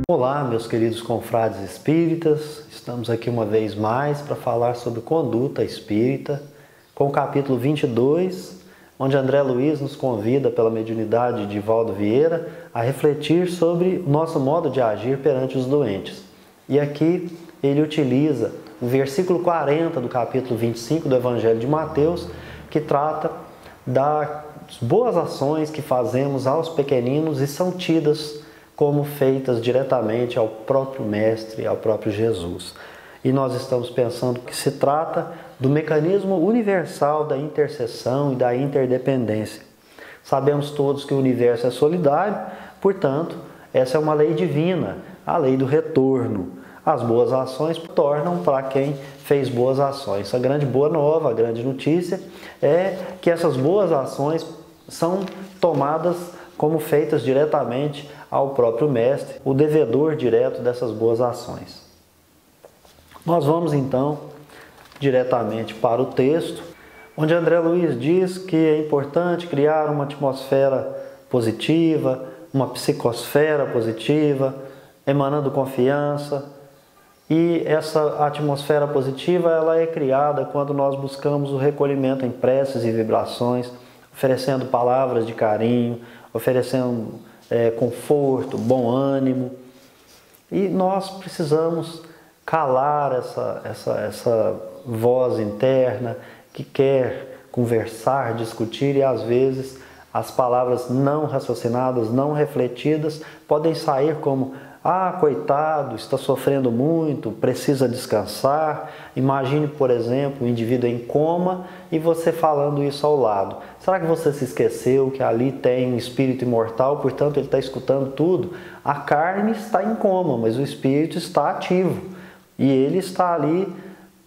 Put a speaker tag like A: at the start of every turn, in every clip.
A: Olá, meus queridos confrades espíritas, estamos aqui uma vez mais para falar sobre conduta espírita, com o capítulo 22, onde André Luiz nos convida, pela mediunidade de Valdo Vieira, a refletir sobre o nosso modo de agir perante os doentes. E aqui ele utiliza o versículo 40 do capítulo 25 do Evangelho de Mateus, que trata das boas ações que fazemos aos pequeninos e são tidas como feitas diretamente ao próprio Mestre, ao próprio Jesus. E nós estamos pensando que se trata do mecanismo universal da intercessão e da interdependência. Sabemos todos que o universo é solidário, portanto, essa é uma lei divina, a lei do retorno. As boas ações tornam para quem fez boas ações. A grande boa nova, a grande notícia é que essas boas ações são tomadas como feitas diretamente ao próprio Mestre, o devedor direto dessas boas ações. Nós vamos então diretamente para o texto, onde André Luiz diz que é importante criar uma atmosfera positiva, uma psicosfera positiva, emanando confiança. E essa atmosfera positiva ela é criada quando nós buscamos o recolhimento em preces e vibrações, oferecendo palavras de carinho, oferecendo conforto, bom ânimo. E nós precisamos calar essa voz interna que quer conversar, discutir, e às vezes as palavras não raciocinadas, não refletidas, podem sair como: ah, coitado, está sofrendo muito, precisa descansar. Imagine, por exemplo, um indivíduo em coma e você falando isso ao lado. Será que você se esqueceu que ali tem um espírito imortal, portanto ele está escutando tudo? A carne está em coma, mas o espírito está ativo e ele está ali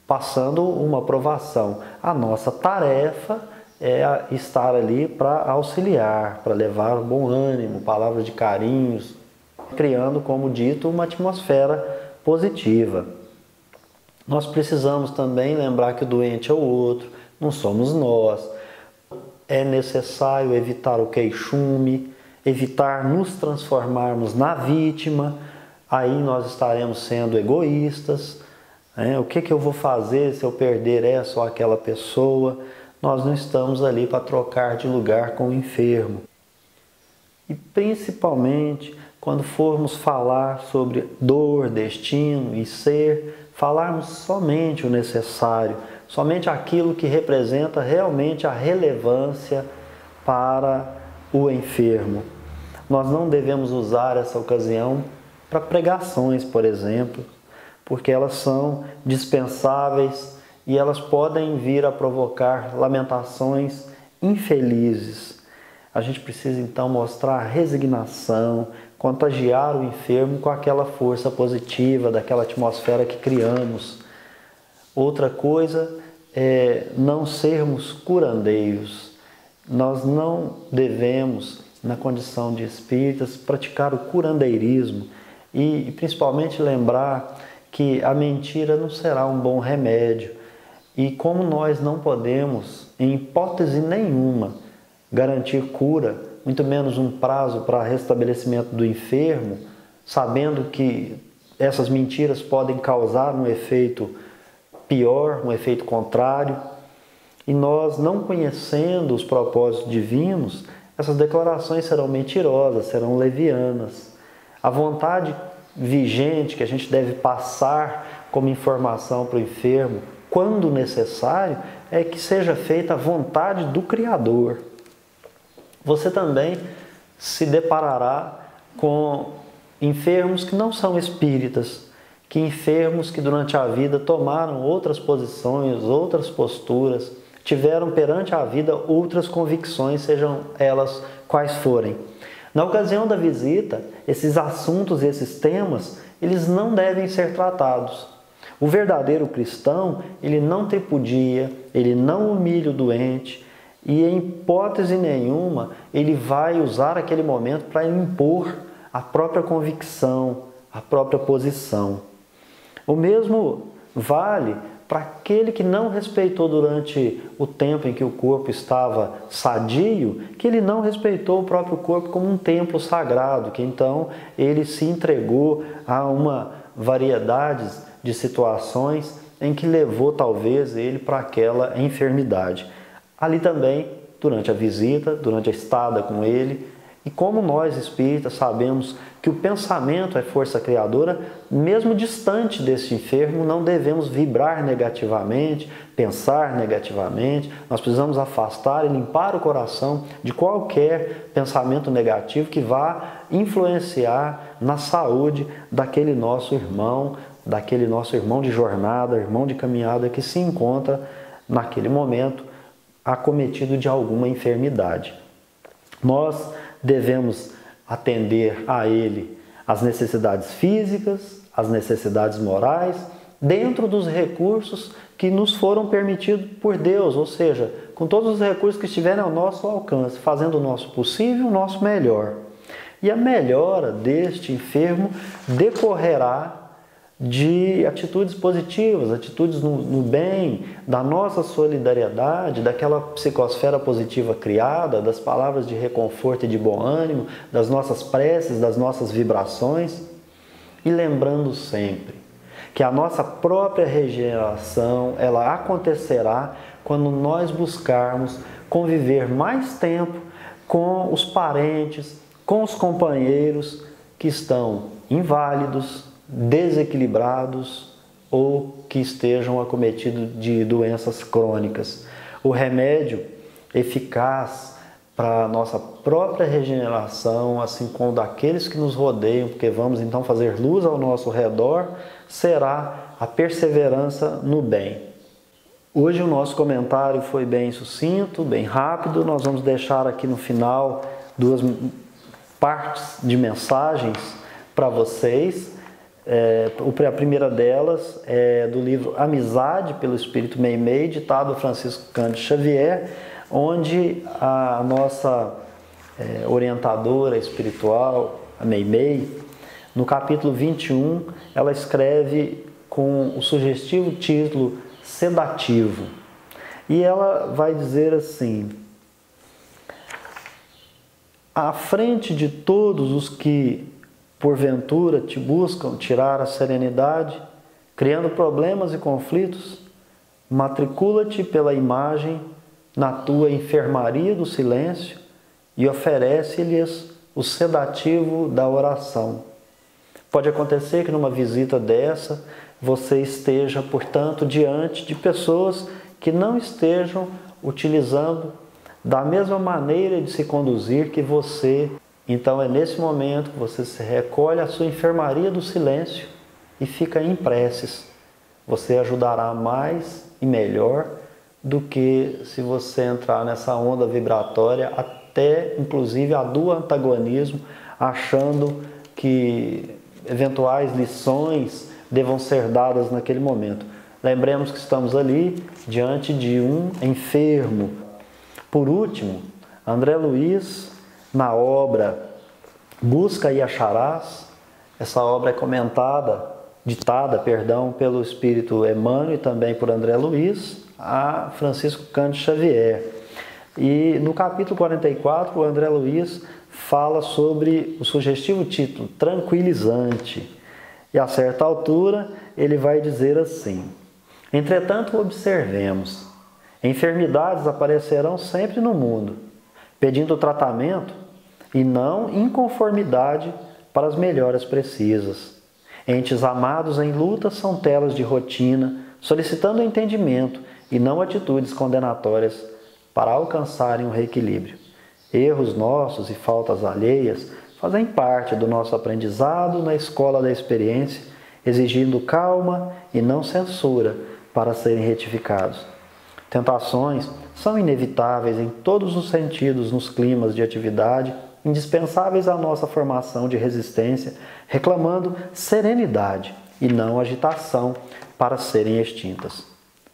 A: passando uma provação. A nossa tarefa é estar ali para auxiliar, para levar bom ânimo, palavras de carinhos, criando, como dito, uma atmosfera positiva. Nós precisamos também lembrar que o doente é o outro, não somos nós. É necessário evitar o queixume, evitar nos transformarmos na vítima. Aí nós estaremos sendo egoístas. O que eu vou fazer se eu perder essa ou aquela pessoa? Nós não estamos ali para trocar de lugar com o enfermo. E principalmente quando formos falar sobre dor, destino e ser, falarmos somente o necessário, somente aquilo que representa realmente a relevância para o enfermo. Nós não devemos usar essa ocasião para pregações, por exemplo, porque elas são dispensáveis e elas podem vir a provocar lamentações infelizes. A gente precisa então mostrar resignação, contagiar o enfermo com aquela força positiva, daquela atmosfera que criamos. Outra coisa é não sermos curandeiros. Nós não devemos, na condição de espíritas, praticar o curandeirismo e principalmente lembrar que a mentira não será um bom remédio. E como nós não podemos, em hipótese nenhuma, garantir cura, muito menos um prazo para restabelecimento do enfermo, sabendo que essas mentiras podem causar um efeito pior, um efeito contrário, e nós não conhecendo os propósitos divinos, essas declarações serão mentirosas, serão levianas. A vontade vigente que a gente deve passar como informação para o enfermo, quando necessário, é que seja feita a vontade do Criador. Você também se deparará com enfermos que não são espíritas, que enfermos que durante a vida tomaram outras posições, outras posturas, tiveram perante a vida outras convicções, sejam elas quais forem. Na ocasião da visita, esses assuntos e esses temas, eles não devem ser tratados. O verdadeiro cristão, ele não tripudia, ele não humilha o doente, e em hipótese nenhuma ele vai usar aquele momento para impor a própria convicção, a própria posição. O mesmo vale para aquele que não respeitou durante o tempo em que o corpo estava sadio, que ele não respeitou o próprio corpo como um templo sagrado, que então ele se entregou a uma variedade de situações em que levou talvez ele para aquela enfermidade. Ali também, durante a visita, durante a estada com ele, e como nós espíritas sabemos que o pensamento é força criadora, mesmo distante desse enfermo, não devemos vibrar negativamente, pensar negativamente, nós precisamos afastar e limpar o coração de qualquer pensamento negativo que vá influenciar na saúde daquele nosso irmão de jornada, irmão de caminhada que se encontra naquele momento acometido de alguma enfermidade. Nós devemos atender a ele as necessidades físicas, as necessidades morais, dentro dos recursos que nos foram permitidos por Deus, ou seja, com todos os recursos que estiverem ao nosso alcance, fazendo o nosso possível, o nosso melhor. E a melhora deste enfermo decorrerá de atitudes positivas, atitudes no bem, da nossa solidariedade, daquela psicosfera positiva criada, das palavras de reconforto e de bom ânimo, das nossas preces, das nossas vibrações. E lembrando sempre que a nossa própria regeneração, ela acontecerá quando nós buscarmos conviver mais tempo com os parentes, com os companheiros que estão inválidos, desequilibrados ou que estejam acometidos de doenças crônicas. O remédio eficaz para a nossa própria regeneração, assim como daqueles que nos rodeiam, porque vamos então fazer luz ao nosso redor, será a perseverança no bem. Hoje o nosso comentário foi bem sucinto, bem rápido. Nós vamos deixar aqui no final 2 partes de mensagens para vocês. A primeira delas é do livro Amizade, pelo Espírito Meimei, ditado por Francisco Cândido Xavier, onde a nossa orientadora espiritual, a Meimei, no capítulo 21, ela escreve com o sugestivo título Sedativo. E ela vai dizer assim: à frente de todos os que porventura te buscam tirar a serenidade, criando problemas e conflitos, matricula-te pela imagem na tua enfermaria do silêncio e oferece-lhes o sedativo da oração. Pode acontecer que numa visita dessa você esteja, portanto, diante de pessoas que não estejam utilizando da mesma maneira de se conduzir que você. Então é nesse momento que você se recolhe à sua enfermaria do silêncio e fica em preces. Você ajudará mais e melhor do que se você entrar nessa onda vibratória, até inclusive a do antagonismo, achando que eventuais lições devam ser dadas naquele momento. Lembremos que estamos ali diante de um enfermo. Por último, André Luiz, na obra Busca e Acharás, essa obra é ditada pelo Espírito Emmanuel e também por André Luiz, a Francisco Cândido Xavier. E no capítulo 44, o André Luiz fala sobre o sugestivo título Tranquilizante. E a certa altura ele vai dizer assim: entretanto, observemos, enfermidades aparecerão sempre no mundo, pedindo tratamento e não inconformidade para as melhoras precisas. Entes amados em luta são telas de rotina, solicitando entendimento e não atitudes condenatórias para alcançarem o reequilíbrio. Erros nossos e faltas alheias fazem parte do nosso aprendizado na escola da experiência, exigindo calma e não censura para serem retificados. Tentações são inevitáveis em todos os sentidos nos climas de atividade, indispensáveis à nossa formação de resistência, reclamando serenidade e não agitação para serem extintas.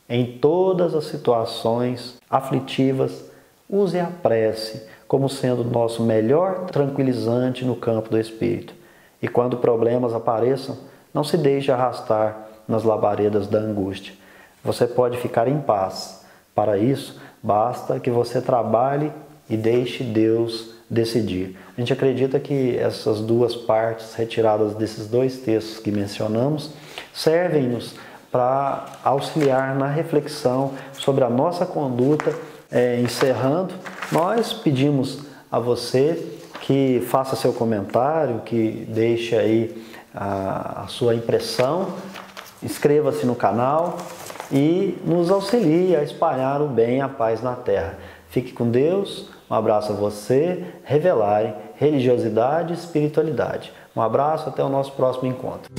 A: Em todas as situações aflitivas, use a prece como sendo nosso melhor tranquilizante no campo do espírito. E quando problemas apareçam, não se deixe arrastar nas labaredas da angústia. você pode ficar em paz. Para isso, basta que você trabalhe e deixe Deus decidir. A gente acredita que essas duas partes retiradas desses dois textos que mencionamos servem-nos para auxiliar na reflexão sobre a nossa conduta. Encerrando, nós pedimos a você que faça seu comentário, que deixe aí a sua impressão, inscreva-se no canal e nos auxilie a espalhar o bem e a paz na terra. Fique com Deus, um abraço a você, Revelare religiosidade e espiritualidade. Um abraço, até o nosso próximo encontro.